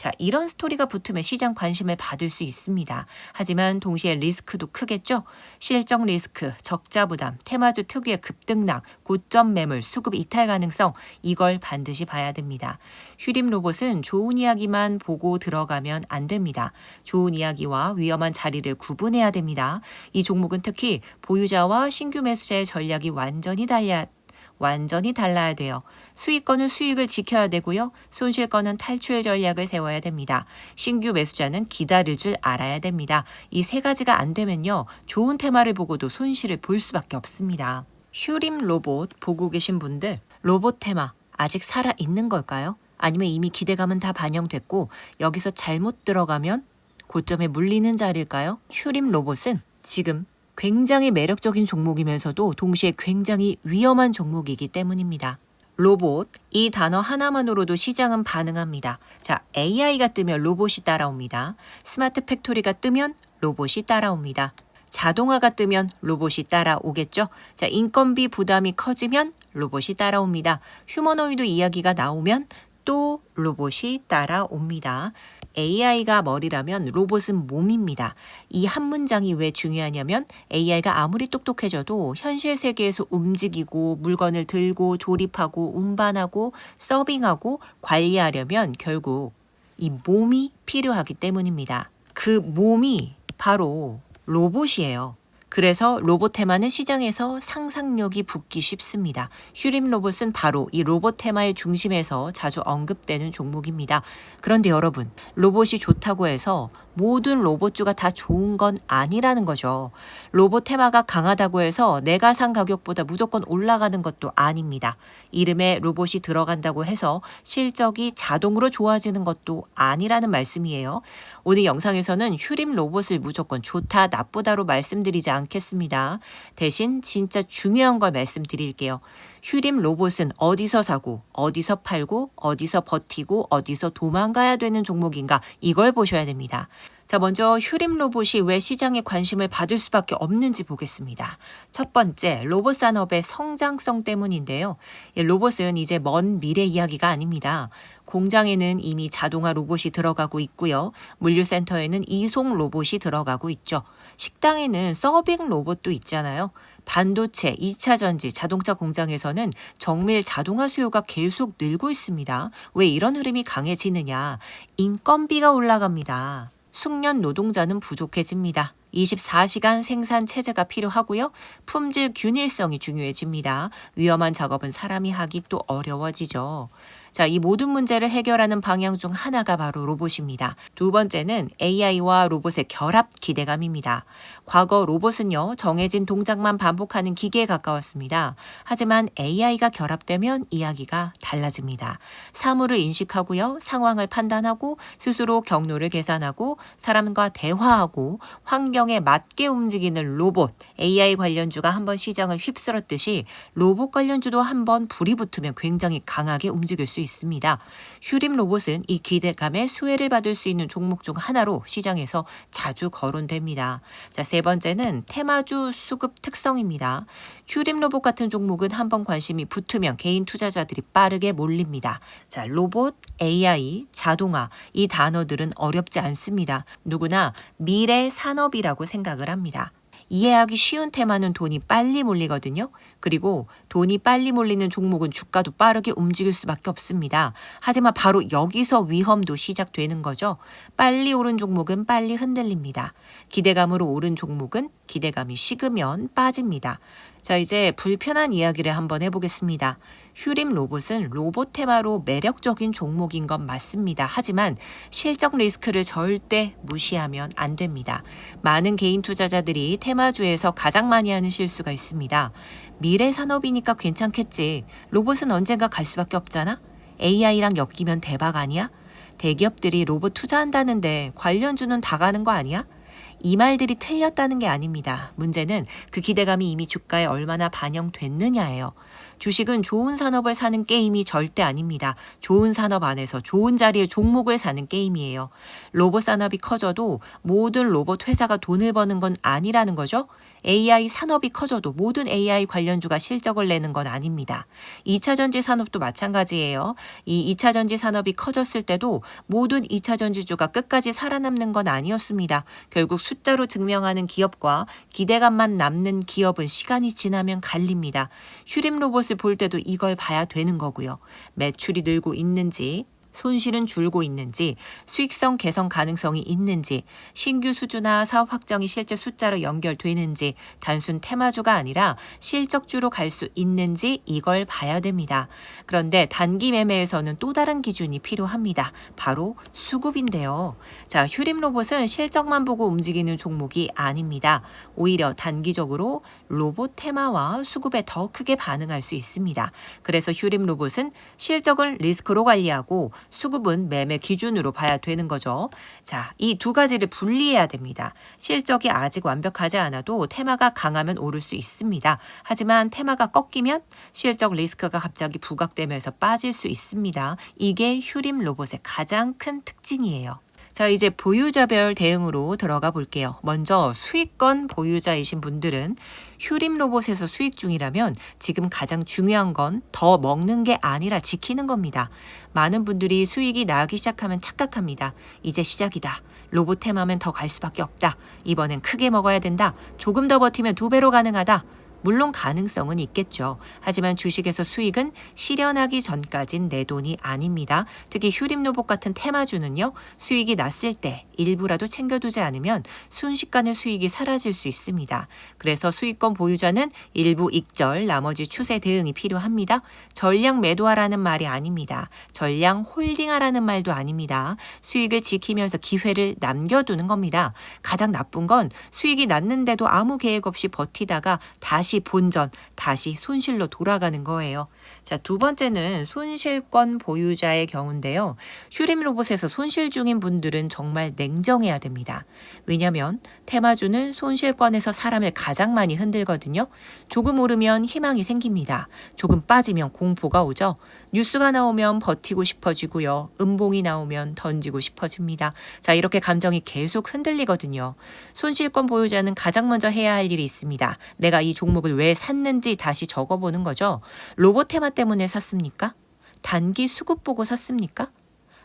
자, 이런 스토리가 붙으면 시장 관심을 받을 수 있습니다. 하지만 동시에 리스크도 크겠죠? 실적 리스크, 적자 부담, 테마주 특유의 급등락, 고점 매물, 수급 이탈 가능성 이걸 반드시 봐야 됩니다. 휴림 로봇은 좋은 이야기만 보고 들어가면 안 됩니다. 좋은 이야기와 위험한 자리를 구분해야 됩니다. 이 종목은 특히 보유자와 신규 매수자의 전략이 완전히 달라야 돼요. 수익권은 수익을 지켜야 되고요. 손실권은 탈출 전략을 세워야 됩니다. 신규 매수자는 기다릴 줄 알아야 됩니다. 이 세 가지가 안 되면요. 좋은 테마를 보고도 손실을 볼 수밖에 없습니다. 휴림 로봇 보고 계신 분들, 로봇 테마 아직 살아 있는 걸까요? 아니면 이미 기대감은 다 반영됐고 여기서 잘못 들어가면 고점에 물리는 자리일까요? 휴림 로봇은 지금 굉장히 매력적인 종목이면서도 동시에 굉장히 위험한 종목이기 때문입니다. 로봇, 이 단어 하나만으로도 시장은 반응합니다. 자, AI가 뜨면 로봇이 따라옵니다. 스마트 팩토리가 뜨면 로봇이 따라옵니다. 자동화가 뜨면 로봇이 따라오겠죠. 자, 인건비 부담이 커지면 로봇이 따라옵니다. 휴머노이드 이야기가 나오면 또 로봇이 따라옵니다. AI가 머리라면 로봇은 몸입니다. 이 한 문장이 왜 중요하냐면 AI가 아무리 똑똑해져도 현실 세계에서 움직이고 물건을 들고 조립하고 운반하고 서빙하고 관리하려면 결국 이 몸이 필요하기 때문입니다. 그 몸이 바로 로봇이에요. 그래서 로봇 테마는 시장에서 상상력이 붙기 쉽습니다. 휴림 로봇은 바로 이 로봇 테마의 중심에서 자주 언급되는 종목입니다. 그런데 여러분, 로봇이 좋다고 해서 모든 로봇주가 다 좋은 건 아니라는 거죠. 로봇 테마가 강하다고 해서 내가 산 가격보다 무조건 올라가는 것도 아닙니다. 이름에 로봇이 들어간다고 해서 실적이 자동으로 좋아지는 것도 아니라는 말씀이에요. 오늘 영상에서는 휴림 로봇을 무조건 좋다, 나쁘다로 말씀드리지 않겠습니다. 대신 진짜 중요한 걸 말씀드릴게요. 휴림 로봇은 어디서 사고, 어디서 팔고, 어디서 버티고, 어디서 도망가야 되는 종목인가 이걸 보셔야 됩니다. 자, 먼저 휴림 로봇이 왜 시장에 관심을 받을 수밖에 없는지 보겠습니다. 첫 번째, 로봇 산업의 성장성 때문인데요. 로봇은 이제 먼 미래 이야기가 아닙니다. 공장에는 이미 자동화 로봇이 들어가고 있고요. 물류센터에는 이송 로봇이 들어가고 있죠. 식당에는 서빙 로봇도 있잖아요. 반도체, 2차 전지, 자동차 공장에서는 정밀 자동화 수요가 계속 늘고 있습니다. 왜 이런 흐름이 강해지느냐? 인건비가 올라갑니다. 숙련 노동자는 부족해집니다. 24시간 생산 체제가 필요하고요. 품질 균일성이 중요해집니다. 위험한 작업은 사람이 하기 또 어려워지죠. 자, 이 모든 문제를 해결하는 방향 중 하나가 바로 로봇입니다. 두 번째는 AI와 로봇의 결합 기대감입니다. 과거 로봇은요, 정해진 동작만 반복하는 기계에 가까웠습니다. 하지만 AI가 결합되면 이야기가 달라집니다. 사물을 인식하고요, 상황을 판단하고 스스로 경로를 계산하고 사람과 대화하고 환경에 맞게 움직이는 로봇, AI 관련주가 한번 시장을 휩쓸었듯이 로봇 관련주도 한번 불이 붙으면 굉장히 강하게 움직일 수 있습니다. 휴림 로봇은 이 기대감에 수혜를 받을 수 있는 종목 중 하나로 시장에서 자주 거론됩니다. 자, 세 번째는 테마주 수급 특성입니다. 휴림 로봇 같은 종목은 한번 관심이 붙으면 개인 투자자들이 빠르게 몰립니다. 자, 로봇, AI, 자동화 이 단어들은 어렵지 않습니다. 누구나 미래 산업이라고 생각을 합니다. 이해하기 쉬운 테마는 돈이 빨리 몰리거든요. 그리고 돈이 빨리 몰리는 종목은 주가도 빠르게 움직일 수밖에 없습니다. 하지만 바로 여기서 위험도 시작되는 거죠. 빨리 오른 종목은 빨리 흔들립니다. 기대감으로 오른 종목은 기대감이 식으면 빠집니다. 자, 이제 불편한 이야기를 한번 해보겠습니다. 휴림 로봇은 로봇 테마로 매력적인 종목인 건 맞습니다. 하지만 실적 리스크를 절대 무시하면 안 됩니다. 많은 개인 투자자들이 테마주에서 가장 많이 하는 실수가 있습니다. 미래 산업이니까 괜찮겠지. 로봇은 언젠가 갈 수밖에 없잖아. AI랑 엮이면 대박 아니야? 대기업들이 로봇 투자한다는데 관련주는 다 가는 거 아니야? 이 말들이 틀렸다는 게 아닙니다. 문제는 그 기대감이 이미 주가에 얼마나 반영됐느냐예요. 주식은 좋은 산업을 사는 게임이 절대 아닙니다. 좋은 산업 안에서 좋은 자리의 종목을 사는 게임이에요. 로봇 산업이 커져도 모든 로봇 회사가 돈을 버는 건 아니라는 거죠. AI 산업이 커져도 모든 AI 관련주가 실적을 내는 건 아닙니다. 2차 전지 산업도 마찬가지예요. 이 2차 전지 산업이 커졌을 때도 모든 2차 전지주가 끝까지 살아남는 건 아니었습니다. 결국 숫자로 증명하는 기업과 기대감만 남는 기업은 시간이 지나면 갈립니다. 휴림 로봇을 볼 때도 이걸 봐야 되는 거고요. 매출이 늘고 있는지, 손실은 줄고 있는지, 수익성 개선 가능성이 있는지, 신규 수주나 사업 확정이 실제 숫자로 연결되는지, 단순 테마주가 아니라 실적주로 갈 수 있는지 이걸 봐야 됩니다. 그런데 단기 매매에서는 또 다른 기준이 필요합니다. 바로 수급인데요. 자, 휴림 로봇은 실적만 보고 움직이는 종목이 아닙니다. 오히려 단기적으로 로봇 테마와 수급에 더 크게 반응할 수 있습니다. 그래서 휴림 로봇은 실적을 리스크로 관리하고 수급은 매매 기준으로 봐야 되는 거죠. 자, 이 두 가지를 분리해야 됩니다. 실적이 아직 완벽하지 않아도 테마가 강하면 오를 수 있습니다. 하지만 테마가 꺾이면 실적 리스크가 갑자기 부각되면서 빠질 수 있습니다. 이게 휴림 로봇의 가장 큰 특징이에요. 자, 이제 보유자별 대응으로 들어가 볼게요. 먼저 수익권 보유자이신 분들은 휴림 로봇에서 수익 중이라면 지금 가장 중요한 건 더 먹는 게 아니라 지키는 겁니다. 많은 분들이 수익이 나기 시작하면 착각합니다. 이제 시작이다. 로봇 테마면 더 갈 수밖에 없다. 이번엔 크게 먹어야 된다. 조금 더 버티면 2배로 가능하다. 물론 가능성은 있겠죠. 하지만 주식에서 수익은 실현하기 전까진 내 돈이 아닙니다. 특히 휴림 로봇 같은 테마주는요. 수익이 났을 때 일부라도 챙겨두지 않으면 순식간에 수익이 사라질 수 있습니다. 그래서 수익권 보유자는 일부 익절, 나머지 추세 대응이 필요합니다. 전량 매도하라는 말이 아닙니다. 전량 홀딩하라는 말도 아닙니다. 수익을 지키면서 기회를 남겨두는 겁니다. 가장 나쁜 건 수익이 났는데도 아무 계획 없이 버티다가 다시 본전, 다시 손실로 돌아가는 거예요. 자, 두 번째는 손실권 보유자의 경우인데요. 휴림 로봇에서 손실 중인 분들은 정말 냉정해야 됩니다. 왜냐하면 테마주는 손실권에서 사람을 가장 많이 흔들거든요. 조금 오르면 희망이 생깁니다. 조금 빠지면 공포가 오죠. 뉴스가 나오면 버티고 싶어지고요. 음봉이 나오면 던지고 싶어집니다. 자, 이렇게 감정이 계속 흔들리거든요. 손실권 보유자는 가장 먼저 해야 할 일이 있습니다. 내가 이 종목을 왜 샀는지 다시 적어보는 거죠. 로봇 테마 때문에 샀습니까? 단기 수급 보고 샀습니까?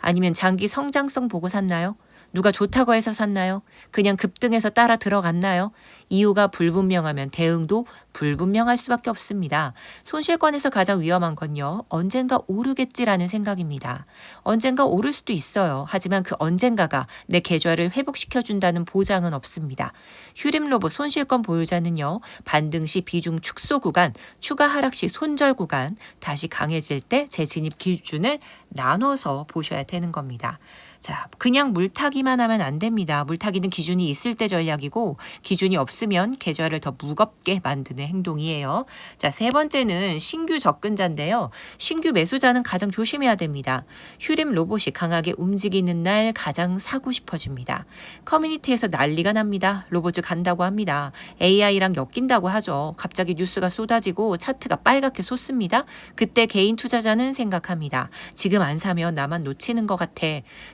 아니면 장기 성장성 보고 샀나요? 누가 좋다고 해서 샀나요? 그냥 급등해서 따라 들어갔나요? 이유가 불분명하면 대응도 불분명할 수밖에 없습니다. 손실권에서 가장 위험한 건요. 언젠가 오르겠지라는 생각입니다. 언젠가 오를 수도 있어요. 하지만 그 언젠가가 내 계좌를 회복시켜준다는 보장은 없습니다. 휴림 로봇 손실권 보유자는요. 반등 시 비중 축소 구간, 추가 하락 시 손절 구간, 다시 강해질 때 재진입 기준을 나눠서 보셔야 되는 겁니다. 자, 그냥 물타기만 하면 안 됩니다. 물타기는 기준이 있을 때 전략이고 기준이 없으면 계좌를 더 무겁게 만드는 행동이에요. 자, 세 번째는 신규 접근자인데요. 신규 매수자는 가장 조심해야 됩니다. 휴림 로봇이 강하게 움직이는 날 가장 사고 싶어집니다. 커뮤니티에서 난리가 납니다. 로봇 간다고 합니다. AI랑 엮인다고 하죠. 갑자기 뉴스가 쏟아지고 차트가 빨갛게 솟습니다. 그때 개인 투자자는 생각합니다. 지금 안 사면 나만 놓치는 것 같아.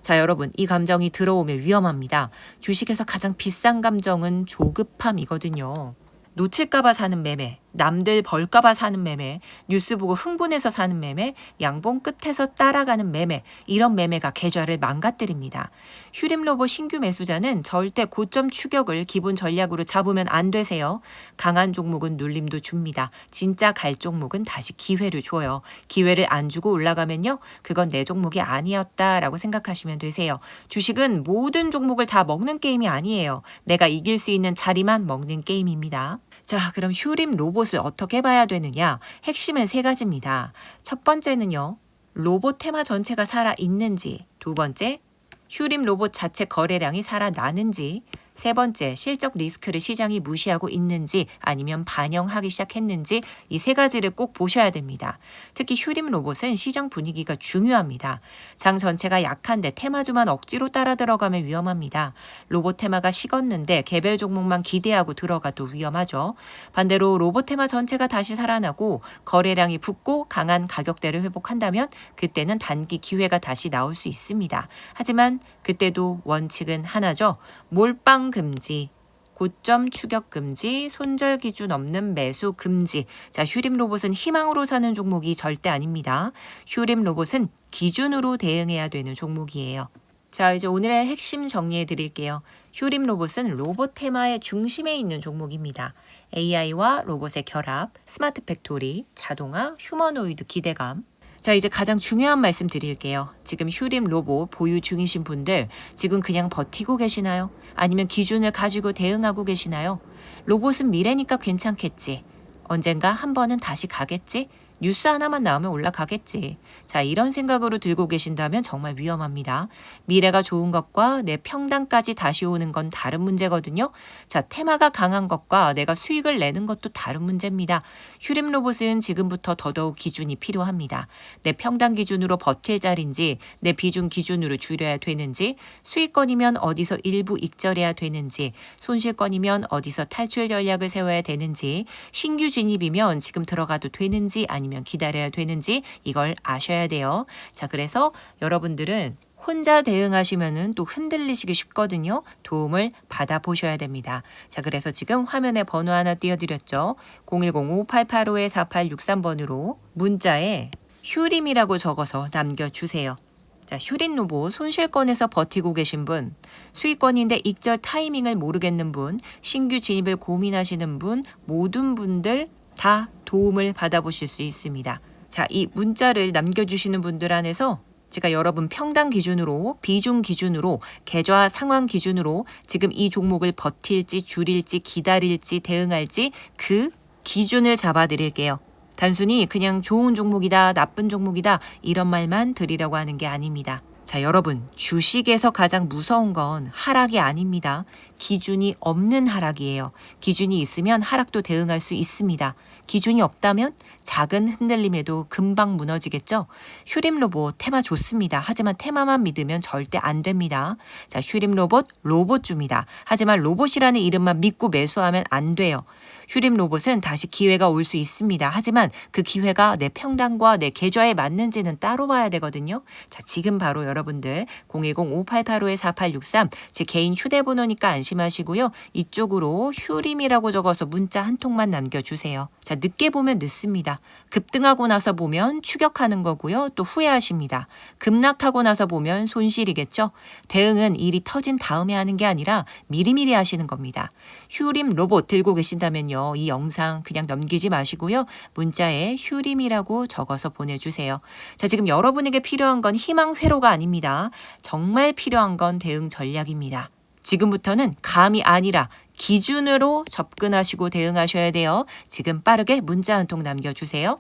자, 여러분, 이 감정이 들어오면 위험합니다. 주식에서 가장 비싼 감정은 조급함이거든요. 놓칠까봐 사는 매매, 남들 벌까봐 사는 매매, 뉴스 보고 흥분해서 사는 매매, 양봉 끝에서 따라가는 매매, 이런 매매가 계좌를 망가뜨립니다. 휴림 로봇 신규 매수자는 절대 고점 추격을 기본 전략으로 잡으면 안 되세요. 강한 종목은 눌림도 줍니다. 진짜 갈 종목은 다시 기회를 줘요. 기회를 안 주고 올라가면요. 그건 내 종목이 아니었다라고 생각하시면 되세요. 주식은 모든 종목을 다 먹는 게임이 아니에요. 내가 이길 수 있는 자리만 먹는 게임입니다. 자, 그럼 휴림 로봇을 어떻게 봐야 되느냐? 핵심은 세 가지입니다. 첫 번째는요. 로봇 테마 전체가 살아있는지, 두 번째, 휴림 로봇 자체 거래량이 살아나는지, 세 번째, 실적 리스크를 시장이 무시하고 있는지 아니면 반영하기 시작했는지 이 세 가지를 꼭 보셔야 됩니다. 특히 휴림 로봇은 시장 분위기가 중요합니다. 장 전체가 약한데 테마주만 억지로 따라 들어가면 위험합니다. 로봇 테마가 식었는데 개별 종목만 기대하고 들어가도 위험하죠. 반대로 로봇 테마 전체가 다시 살아나고 거래량이 붙고 강한 가격대를 회복한다면 그때는 단기 기회가 다시 나올 수 있습니다. 하지만 그때도 원칙은 하나죠. 몰빵 금지. 고점 추격 금지, 손절 기준 없는 매수 금지. 자, 휴림 로봇은 희망으로 사는 종목이 절대 아닙니다. 휴림 로봇은 기준으로 대응해야 되는 종목이에요. 자, 이제 오늘의 핵심 정리해 드릴게요. 휴림 로봇은 로봇 테마의 중심에 있는 종목입니다. AI와 로봇의 결합, 스마트 팩토리, 자동화, 휴머노이드 기대감. 자, 이제 가장 중요한 말씀 드릴게요. 지금 휴림 로봇 보유 중이신 분들 지금 그냥 버티고 계시나요? 아니면 기준을 가지고 대응하고 계시나요? 로봇은 미래니까 괜찮겠지. 언젠가 한 번은 다시 가겠지? 뉴스 하나만 나오면 올라가겠지. 자, 이런 생각으로 들고 계신다면 정말 위험합니다. 미래가 좋은 것과 내 평단까지 다시 오는 건 다른 문제거든요. 자, 테마가 강한 것과 내가 수익을 내는 것도 다른 문제입니다. 휴림 로봇은 지금부터 더더욱 기준이 필요합니다. 내 평단 기준으로 버틸 자리인지, 내 비중 기준으로 줄여야 되는지, 수익권이면 어디서 일부 익절해야 되는지, 손실권이면 어디서 탈출 전략을 세워야 되는지, 신규 진입이면 지금 들어가도 되는지 아니면 기다려야 되는지 이걸 아셔야 돼요. 자, 그래서 여러분들은 혼자 대응하시면은 또 흔들리시기 쉽거든요. 도움을 받아보셔야 됩니다. 자, 그래서 지금 화면에 번호 하나 띄워드렸죠. 010-5885-4863번으로 문자에 휴림이라고 적어서 남겨주세요. 자, 휴림 로봇 손실권에서 버티고 계신 분, 수익권인데 익절 타이밍을 모르겠는 분, 신규 진입을 고민하시는 분, 모든 분들 다 도움을 받아보실 수 있습니다. 자, 이 문자를 남겨주시는 분들 안에서 제가 여러분 평단 기준으로, 비중 기준으로, 계좌 상황 기준으로 지금 이 종목을 버틸지, 줄일지, 기다릴지, 대응할지 그 기준을 잡아드릴게요. 단순히 그냥 좋은 종목이다, 나쁜 종목이다 이런 말만 드리려고 하는 게 아닙니다. 자, 여러분, 주식에서 가장 무서운 건 하락이 아닙니다. 기준이 없는 하락이에요. 기준이 있으면 하락도 대응할 수 있습니다. 기준이 없다면 작은 흔들림에도 금방 무너지겠죠? 휴림 로봇 테마 좋습니다. 하지만 테마만 믿으면 절대 안 됩니다. 자, 휴림 로봇, 로봇주입니다. 하지만 로봇이라는 이름만 믿고 매수하면 안 돼요. 휴림 로봇은 다시 기회가 올 수 있습니다. 하지만 그 기회가 내 평단과 내 계좌에 맞는지는 따로 봐야 되거든요. 자, 지금 바로 여러분들 010-5885-4863 제 개인 휴대번호니까 안심하시고요. 이쪽으로 휴림이라고 적어서 문자 한 통만 남겨주세요. 자, 늦게 보면 늦습니다. 급등하고 나서 보면 추격하는 거고요. 또 후회하십니다. 급락하고 나서 보면 손실이겠죠. 대응은 일이 터진 다음에 하는 게 아니라 미리미리 하시는 겁니다. 휴림 로봇 들고 계신다면요. 이 영상 그냥 넘기지 마시고요. 문자에 휴림이라고 적어서 보내주세요. 자, 지금 여러분에게 필요한 건 희망 회로가 아닙니다. 정말 필요한 건 대응 전략입니다. 지금부터는 감이 아니라 기준으로 접근하시고 대응하셔야 돼요. 지금 빠르게 문자 한 통 남겨주세요.